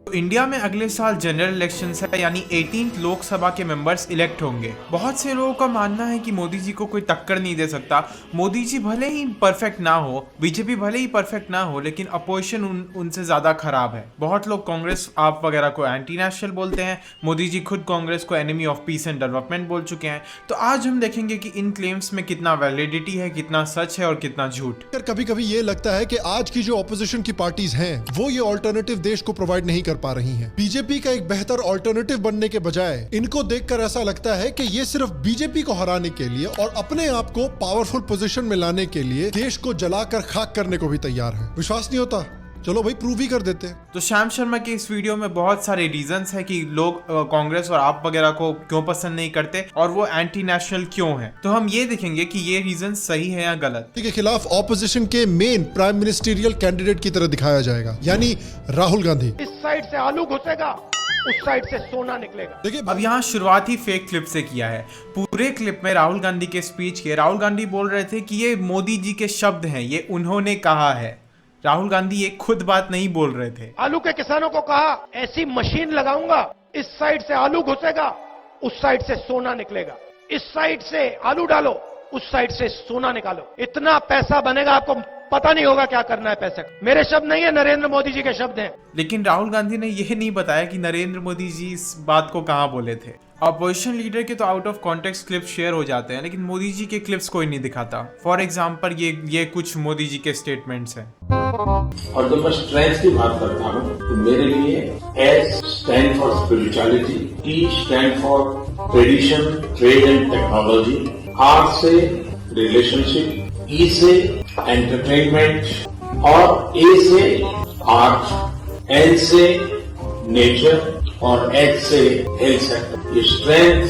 India में अगले साल जनरल इलेक्शंस है, यानी 18th लोकसभा के मेंबर्स इलेक्ट होंगे। बहुत से लोगों का मानना है कि मोदी जी को कोई टक्कर नहीं दे सकता। मोदी जी भले ही परफेक्ट ना हो, बीजेपी भले ही परफेक्ट ना हो, लेकिन अपोजिशन उनसे ज्यादा खराब है। बहुत लोग कांग्रेस आप वगैरह को एंटी नेशनल बोलते हैं। मोदी जी खुद कांग्रेस को enemy of peace and development बोल चुके हैं। तो आज हम देखेंगे कि इन क्लेम्स में कितना वैलिडिटी है, कितना सच है और कितना झूठ। कभी कभी ये लगता है कि आज की जो ऑपोजिशन की पार्टीज हैं वो ये ऑल्टरनेटिव देश को प्रोवाइड नहीं कर पा रही हैं। बीजेपी का एक बेहतर ऑल्टरनेटिव बनने के बजाय इनको देखकर ऐसा लगता है कि ये सिर्फ बीजेपी को हराने के लिए और अपने आप को पावरफुल पोजीशन में लाने के लिए देश को जलाकर खाक करने को भी तैयार है। विश्वास नहीं होता? चलो भाई प्रूव ही कर देते हैं। तो श्याम शर्मा के इस वीडियो में बहुत सारे रीजंस है कि लोग कांग्रेस और आप वगैरह को क्यों पसंद नहीं करते और वो एंटी नेशनल क्यों है। तो हम ये देखेंगे कि ये रीजन सही है या गलत। के खिलाफ ऑपोजिशन के मेन प्राइम मिनिस्टीरियल कैंडिडेट की तरह दिखाया जाएगा, यानी राहुल गांधी। इस साइड से आलू घुसेगा, उस साइड से सोना निकलेगा। देखिए अब यहाँ शुरुआत ही फेक क्लिप से किया है। पूरे क्लिप में राहुल गांधी के स्पीच के राहुल गांधी बोल रहे थे कि ये मोदी जी के शब्द हैं, ये उन्होंने कहा है। राहुल गांधी ये खुद बात नहीं बोल रहे थे। आलू के किसानों को कहा ऐसी मशीन लगाऊंगा, इस साइड से आलू घुसेगा, उस साइड से सोना निकलेगा। इस साइड से आलू डालो, उस साइड से सोना निकालो। इतना पैसा बनेगा, आपको पता नहीं होगा क्या करना है पैसे का। मेरे शब्द नहीं है, नरेंद्र मोदी जी के शब्द हैं। लेकिन राहुल गांधी ने यह नहीं बताया कि नरेंद्र मोदी जी इस बात को कहां बोले थे। अपोजिशन लीडर के तो out of context clips share हो जाते हैं, लेकिन मोदी जी के क्लिप्स कोई नहीं दिखाता। फॉर एग्जाम्पल ये कुछ मोदी जी के स्टेटमेंट्स हैं। और जब मैं स्ट्रेंथ की बात करता हूँ तो मेरे लिए S stand for spirituality, T stand for tradition, trade and technology, R से रिलेशनशिप, ई से एंटरटेनमेंट और ए से आर्ट, एन से नेचर और एच से हेल्थ सेक्टर। ये स्ट्रेंथ।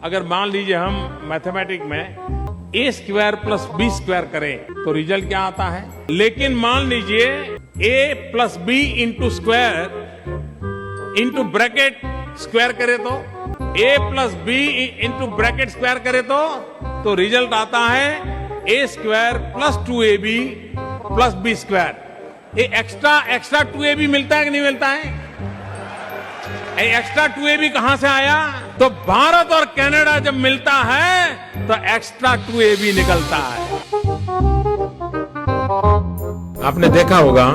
अगर मान लीजिए हम मैथमेटिक्स में A square plus B square करें तो रिजल्ट क्या आता है। लेकिन मान लीजिए A plus B into square into bracket square करे तो, A plus B into bracket square करे तो रिजल्ट आता है A square plus 2ab plus B square. ये एक्स्ट्रा 2ab मिलता है कि नहीं मिलता है? एक्स्ट्रा 2ab कहां से आया? तो भारत और कनाडा जब मिलता है तो एक्स्ट्रा 2ab निकलता है। आपने देखा होगा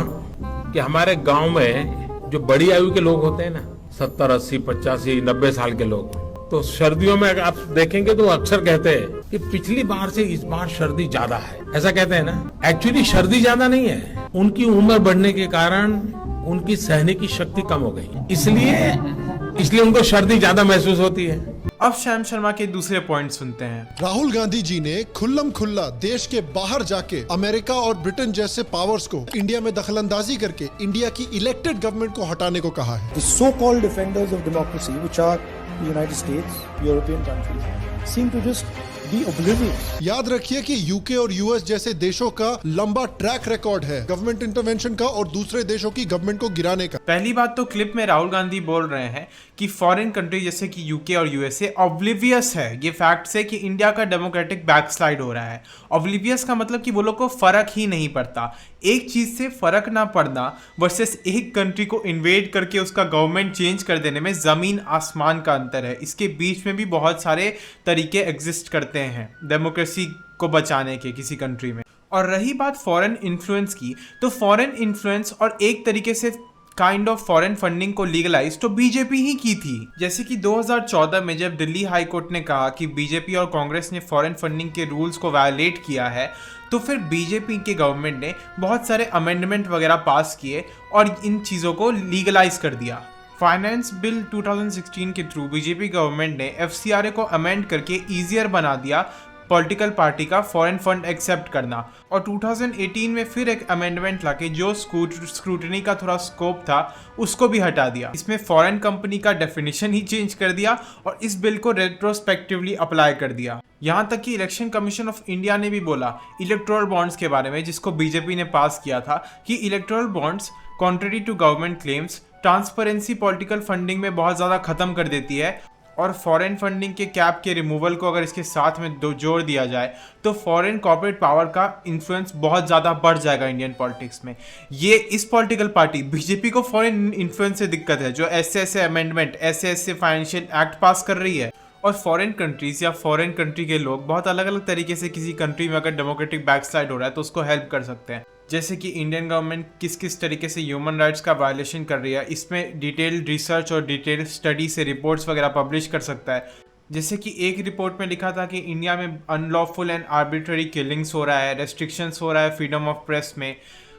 कि हमारे गांव में जो बड़ी आयु के लोग होते हैं ना, 70, 80, 85, 90 साल के लोग, तो सर्दियों में अगर आप देखेंगे तो अक्सर कहते हैं कि पिछली बार से इस बार सर्दी ज्यादा है। ऐसा कहते हैं ना। एक्चुअली सर्दी ज्यादा नहीं है, उनकी उम्र बढ़ने के कारण उनकी सहने की शक्ति कम हो गई, इसलिए उनको सर्दी ज्यादा महसूस होती है। अब श्याम शर्मा के दूसरे पॉइंट सुनते हैं। राहुल गांधी जी ने खुल्लम खुल्ला देश के बाहर जाके अमेरिका और ब्रिटेन जैसे पावर्स को इंडिया में दखलंदाजी करके इंडिया की इलेक्टेड गवर्नमेंट को हटाने को कहा है। The so-called defenders of democracy, which are the United States, European countries, seem to just be oblivious. याद रखिए कि यूके और यूएस जैसे देशों का लंबा ट्रैक रिकॉर्ड है गवर्नमेंट इंटरवेंशन का और दूसरे देशों की गवर्नमेंट को गिराने का। पहली बात तो क्लिप में राहुल गांधी बोल रहे हैं कि फॉरेन कंट्री जैसे कि यूके और यूएसए ऑब्लिवियस है ये फैक्ट से कि इंडिया का डेमोक्रेटिक बैकस्लाइड हो रहा है। ऑब्लिवियस का मतलब कि वो लोग को फर्क ही नहीं पड़ता। एक चीज से फर्क ना पड़ना वर्सेस एक कंट्री को इन्वेड करके उसका गवर्नमेंट चेंज कर देने में जमीन आसमान का अंतर है। इसके बीच में भी बहुत सारे तरीके एग्जिस्ट करते हैं डेमोक्रेसी को बचाने के किसी कंट्री में। और रही बात फॉरेन इन्फ्लुएंस की, तो फॉरेन इन्फ्लुएंस और एक तरीके से काइंड ऑफ फॉरेन फंडिंग को लीगलाइज तो बीजेपी ही की थी। जैसे कि 2014 में जब दिल्ली हाई कोर्ट ने कहा कि बीजेपी और कांग्रेस ने फॉरेन फंडिंग के रूल्स को वायलेट किया है, तो फिर बीजेपी के गवर्नमेंट ने बहुत सारे अमेंडमेंट वगैरह पास किए और इन चीज़ों को लीगलाइज कर दिया। फाइनेंस बिल 2016 के थ्रू बीजेपी गवर्नमेंट ने एफसीआरए को अमेंड करके ईजियर बना दिया पॉलिटिकल पार्टी का फॉरेन फंड एक्सेप्ट करना। और 2018 में फिर एक अमेंडमेंट लाके जो स्क्रूटनी का थोड़ा स्कोप था उसको भी हटा दिया। इसमें फॉरेन कंपनी का डेफिनेशन ही चेंज कर दिया और इस बिल को रेट्रोस्पेक्टिवली अप्लाई कर दिया। यहाँ तक कि इलेक्शन कमीशन ऑफ इंडिया ने भी बोला इलेक्टोरल बॉन्ड्स के बारे में, जिसको बीजेपी ने पास किया था, कि electoral bonds contrary to government claims transparency political funding में बहुत ज़्यादा खत्म कर देती है और फॉरेन फंडिंग के कैप के रिमूवल को अगर इसके साथ में जोड़ दिया जाए तो फॉरेन कॉर्पोरेट पावर का इन्फ्लुएंस बहुत ज़्यादा बढ़ जाएगा इंडियन पॉलिटिक्स में। ये इस पॉलिटिकल पार्टी बीजेपी को फॉरेन इन्फ्लुएंस से दिक्कत है, जो ऐसे अमेंडमेंट ऐसे फाइनेंशियल एक्ट पास कर रही है। और फॉरेन कंट्रीज या फॉरेन कंट्री के लोग बहुत अलग अलग तरीके से किसी कंट्री में अगर डेमोक्रेटिक बैकस्लाइड हो रहा है तो उसको हेल्प कर सकते हैं। जैसे कि इंडियन गवर्नमेंट किस किस तरीके से ह्यूमन राइट्स का वायलेशन कर रही है, इसमें डिटेल्ड रिसर्च और डिटेल्ड स्टडी से रिपोर्ट्स वगैरह पब्लिश कर सकता है। जैसे कि एक रिपोर्ट में लिखा था कि इंडिया में अनलॉफुल एंड आर्बिट्ररी किलिंग्स हो रहा है, रेस्ट्रिक्शंस हो रहा है फ्रीडम ऑफ प्रेस में,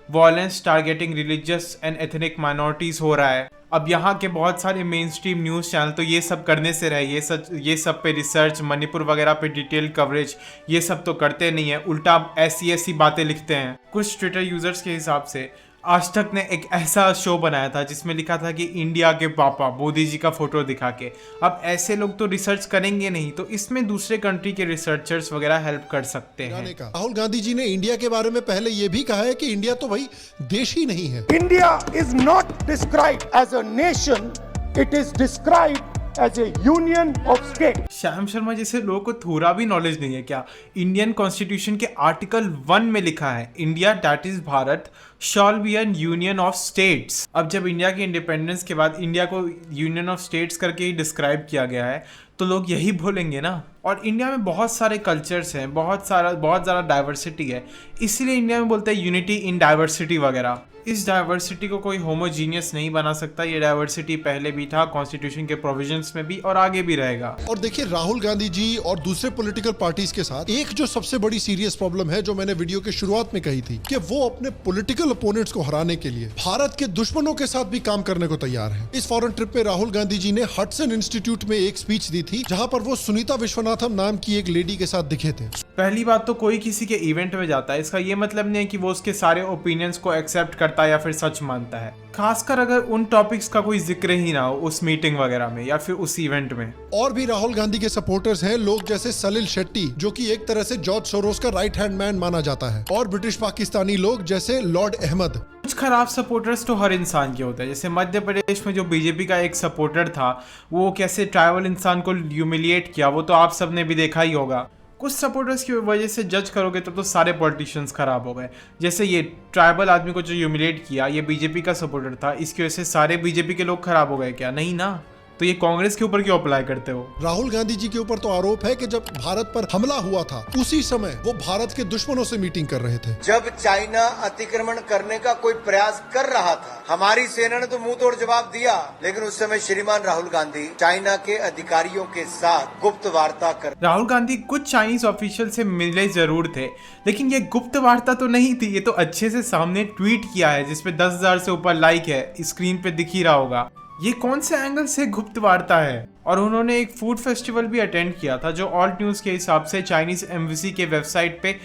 violence targeting religious and ethnic minorities हो रहा है। अब यहाँ के बहुत सारे मेन स्ट्रीम न्यूज़ चैनल तो ये सब करने से रहे, ये सब पे रिसर्च, मणिपुर वगैरह पे डिटेल कवरेज ये सब तो करते नहीं है, उल्टा ऐसी बातें लिखते हैं। कुछ ट्विटर यूजर्स के हिसाब से आज तक ने एक ऐसा शो बनाया था जिसमें लिखा था कि इंडिया के पापा मोदी जी का फोटो दिखा के। अब ऐसे लोग तो रिसर्च करेंगे नहीं, तो इसमें दूसरे कंट्री के रिसर्चर्स वगैरह हेल्प कर सकते हैं। राहुल गांधी जी ने इंडिया के बारे में पहले ये भी कहा है कि इंडिया तो भाई देश ही नहीं है। India is not described as a nation, it is described as a union of states. Shyam Sharma जैसे लोगों को थोड़ा भी नॉलेज नहीं है क्या? इंडियन कॉन्स्टिट्यूशन के आर्टिकल 1 में लिखा है India that is Bharat shall be an union of states. अब जब इंडिया की इंडिपेंडेंस के बाद इंडिया को यूनियन ऑफ स्टेट्स करके ही डिस्क्राइब किया गया है तो लोग यही बोलेंगे ना। और इंडिया में बहुत सारे कल्चर्स हैं, बहुत ज़्यादा डाइवर्सिटी है, इसीलिए इंडिया में बोलते हैं यूनिटी इन डाइवर्सिटी वगैरह। इस डाइवर्सिटी को कोई होमोजीनियस नहीं बना सकता, ये डाइवर्सिटी पहले भी था कॉन्स्टिट्यूशन के प्रोविजंस में भी और आगे भी रहेगा। और देखिए राहुल गांधी जी और दूसरे पॉलिटिकल पार्टीज के साथ एक जो सबसे बड़ी सीरियस प्रॉब्लम है, जो मैंने वीडियो के शुरुआत में कही थी कि वो अपने पॉलिटिकल अपोनेंट्स को हराने के लिए भारत के दुश्मनों के साथ भी काम करने को तैयार है। इस फॉरेन ट्रिप पे राहुल गांधी जी ने हडसन इंस्टीट्यूट में एक स्पीच दी थी जहां पर वो सुनीता विश्वनाथन नाम की एक लेडी के साथ दिखे थे। पहली बात तो कोई किसी के इवेंट में जाता है, इसका ये मतलब नहीं है कि वो उसके सारे ओपिनियंस को एक्सेप्ट करता है या फिर सच मानता है, खासकर अगर उन टॉपिक्स का कोई जिक्र ही ना हो उस मीटिंग वगैरह में या फिर उस इवेंट में। और भी राहुल गांधी के सपोर्टर्स हैं लोग जैसे सलिल शेट्टी, जो कि एक तरह से जॉर्ज सोरोस का राइट हैंड मैन माना जाता है, और ब्रिटिश पाकिस्तानी लोग जैसे लॉर्ड अहमद। कुछ खराब सपोर्टर्स तो हर इंसान के होते हैं, जैसे मध्य प्रदेश में जो बीजेपी का एक सपोर्टर था वो कैसे ट्राइबल इंसान को ह्यूमिलिएट किया, वो तो आप सबने भी देखा ही होगा। कुछ सपोर्टर्स की वजह से जज करोगे तो सारे पॉलिटिशियंस खराब हो गए। जैसे ये ट्राइबल आदमी को जो ह्यूमिलेट किया ये बीजेपी का सपोर्टर था, इसकी वजह से सारे बीजेपी के लोग खराब हो गए क्या? नहीं ना। तो ये कांग्रेस के ऊपर क्यों अप्लाई करते हो? राहुल गांधी जी के ऊपर तो आरोप है कि जब भारत पर हमला हुआ था उसी समय वो भारत के दुश्मनों से मीटिंग कर रहे थे। जब चाइना अतिक्रमण करने का कोई प्रयास कर रहा था, हमारी सेना ने तो मुंह तोड़ जवाब दिया, लेकिन उस समय श्रीमान राहुल गांधी चाइना के अधिकारियों के साथ गुप्त वार्ता कर। राहुल गांधी कुछ चाइनीज ऑफिशियल से मिले जरूर थे, लेकिन ये गुप्त वार्ता तो नहीं थी, ये तो अच्छे से सामने ट्वीट किया है जिसपे 10,000 से ऊपर लाइक है, स्क्रीन पे दिख ही रहा होगा। ये कौन से एंगल से गुप्त वार्ता है? और उन्होंने एक फूड फेस्टिवल भी अटेंड किया था जो ऑल्ट न्यूज़ के हिसाब से चाइनीज एम्बेसी के वेबसाइट पे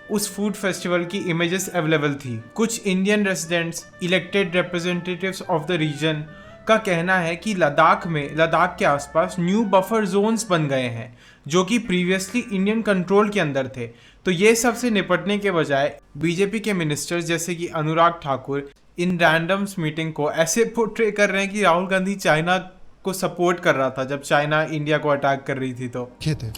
उस फूड फेस्टिवल की इमेजेस अवेलेबल थी। कुछ Indian residents, elected representatives of the region का कहना है कि लद्दाख के आसपास न्यू बफर जोन्स बन गए हैं जो कि प्रीवियसली इंडियन कंट्रोल के अंदर थे। तो ये सब से निपटने के बजाय बीजेपी के मिनिस्टर्स जैसे कि अनुराग ठाकुर इन रैंडम्स मीटिंग को ऐसे पोर्ट्रे कर रहे हैं कि राहुल गांधी चाइना को सपोर्ट कर रहा था जब चाइना इंडिया को अटैक कर रही थी। तो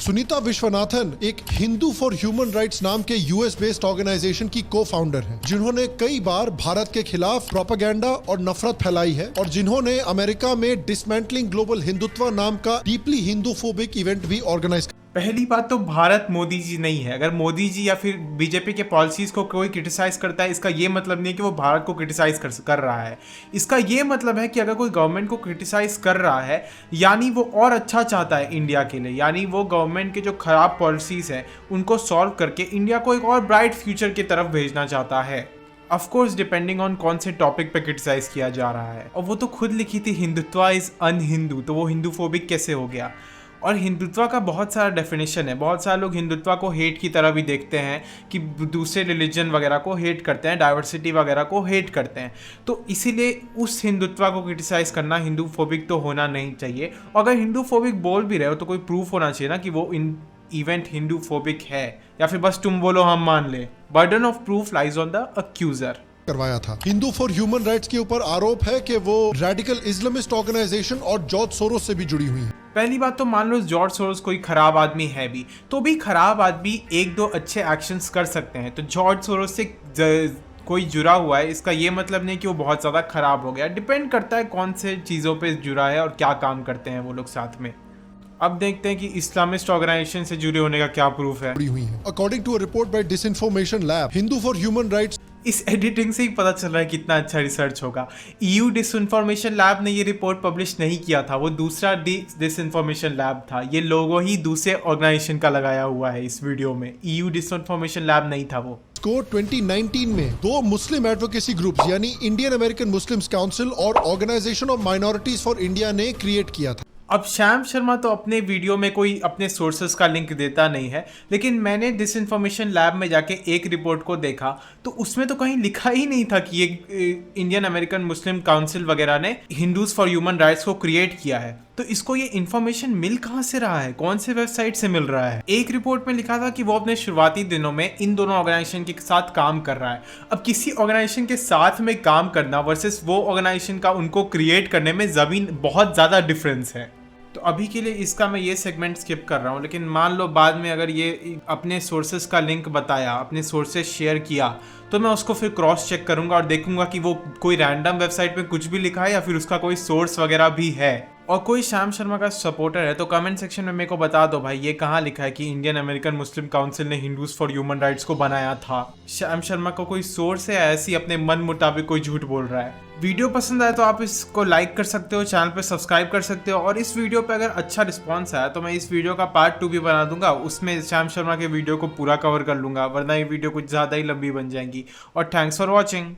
सुनीता विश्वनाथन एक हिंदू फॉर ह्यूमन राइट्स नाम के यूएस बेस्ड ऑर्गेनाइजेशन की को फाउंडर है, जिन्होंने कई बार भारत के खिलाफ प्रोपेगेंडा और नफरत फैलाई है और जिन्होंने अमेरिका में डिसमेंटलिंग ग्लोबल हिंदुत्व नाम का डीपली हिंदूफोबिक इवेंट भी ऑर्गेनाइज। पहली बात तो भारत मोदी जी नहीं है। अगर मोदी जी या फिर बीजेपी के पॉलिसीज को कोई क्रिटिसाइज करता है, इसका ये मतलब नहीं है कि वो भारत को क्रिटिसाइज कर रहा है। इसका ये मतलब है कि अगर कोई गवर्नमेंट को क्रिटिसाइज कर रहा है यानी वो और अच्छा चाहता है इंडिया के लिए, यानी वो गवर्नमेंट के जो खराब पॉलिसीज हैं उनको सॉल्व करके इंडिया को एक और ब्राइट फ्यूचर की तरफ भेजना चाहता है। ऑफ कोर्स डिपेंडिंग ऑन कौन से टॉपिक पे क्रिटिसाइज किया जा रहा है। और वो तो खुद लिखी थी हिंदुत्व इज अनहिंदू, तो वो हिंदूफोबिक कैसे हो गया? और हिंदुत्व का बहुत सारा डेफिनेशन है। बहुत सारे लोग हिंदुत्व को हेट की तरह भी देखते हैं कि दूसरे रिलीजन वगैरह को हेट करते हैं, डाइवर्सिटी वगैरह को हेट करते हैं। तो इसीलिए उस हिंदुत्व को क्रिटिसाइज करना हिंदूफोबिक तो होना नहीं चाहिए। अगर हिंदूफोबिक बोल भी रहे हो तो कोई प्रूफ होना चाहिए ना कि वो इवेंट हिंदूफोबिक है, या फिर बस तुम बोलो हम मान ले। Burden of proof lies on the accuser. करवाया था। हिंदू फॉर ह्यूमन राइट्स के ऊपर आरोप है कि वो रेडिकल इस्लामिस्ट ऑर्गेनाइजेशन और जॉर्ज सोरोस से भी जुड़ी हुई है। पहली बात तो मान लो जॉर्ज सोरोस कोई खराब आदमी है भी, तो भी खराब आदमी एक दो अच्छे एक्शंस कर सकते हैं। तो जॉर्ज सोरोस से कोई जुड़ा हुआ है इसका ये मतलब नहीं कि वो बहुत ज़्यादा खराब हो गया। डिपेंड करता है कौन से चीज़ों पे जुड़ा है और क्या काम करते हैं वो लोग साथ में। अब देखते हैं कि इस्लामिस्ट ऑर्गेनाइजेशन से जुड़े होने का क्या प्रूफ है। According to a report by disinformation lab, Hindu for human rights, इस एडिटिंग से ही पता चल रहा है कितना अच्छा रिसर्च होगा। EU डिसइंफॉर्मेशन लैब ने ये रिपोर्ट पब्लिश नहीं किया था, वो दूसरा डिसइंफॉर्मेशन लैब था। ये लोगो ही दूसरे ऑर्गेनाइजेशन का लगाया हुआ है इस वीडियो में। EU डिसइंफॉर्मेशन लैब नहीं था वो। को 2019 में दो मुस्लिम एडवोकेसी ग्रुप्स यानी इंडियन अमेरिकन मुस्लिम्स काउंसिल और organization of minorities for India ने क्रिएट किया था। अब श्याम शर्मा तो अपने वीडियो में कोई अपने सोर्सेस का लिंक देता नहीं है, लेकिन मैंने डिसइंफॉर्मेशन लैब में जाके एक रिपोर्ट को देखा तो उसमें तो कहीं लिखा ही नहीं था कि ये इंडियन अमेरिकन मुस्लिम काउंसिल वगैरह ने हिंदूज फॉर ह्यूमन राइट्स को क्रिएट किया है। तो इसको ये इन्फॉर्मेशन मिल कहाँ से रहा है, कौन से वेबसाइट से मिल रहा है? एक रिपोर्ट में लिखा था कि वो अपने शुरुआती दिनों में इन दोनों ऑर्गेनाइजेशन के साथ काम कर रहा है। अब किसी ऑर्गेनाइजेशन के साथ में काम करना वर्सेस वो ऑर्गेनाइजेशन का उनको क्रिएट करने में जमीन बहुत ज़्यादा डिफरेंस है। तो अभी के लिए इसका मैं ये सेगमेंट स्किप कर रहा हूँ, लेकिन मान लो बाद में अगर ये अपने सोर्सेस का लिंक बताया, अपने सोर्सेस शेयर किया, तो मैं उसको फिर क्रॉस चेक करूंगा और देखूंगा कि वो कोई रैंडम वेबसाइट पे कुछ भी लिखा है या फिर उसका कोई सोर्स वगैरह भी है। और कोई श्याम शर्मा का सपोर्टर है तो कमेंट सेक्शन में मेरे को बता दो भाई, ये कहाँ लिखा है कि इंडियन अमेरिकन मुस्लिम काउंसिल ने हिंदूज फॉर ह्यूमन राइट्स को बनाया था। श्याम शर्मा को कोई सोर्स है, ऐसी अपने मन मुताबिक कोई झूठ बोल रहा है। वीडियो पसंद आए तो आप इसको लाइक कर सकते हो, चैनल पे सब्सक्राइब कर सकते हो, और इस वीडियो पे अगर अच्छा रिस्पांस आया तो मैं इस वीडियो का पार्ट 2 भी बना दूंगा, उसमें श्याम शर्मा के वीडियो को पूरा कवर कर लूंगा, वरना ये वीडियो कुछ ज़्यादा ही लंबी बन जाएंगी। और थैंक्स फॉर वॉचिंग।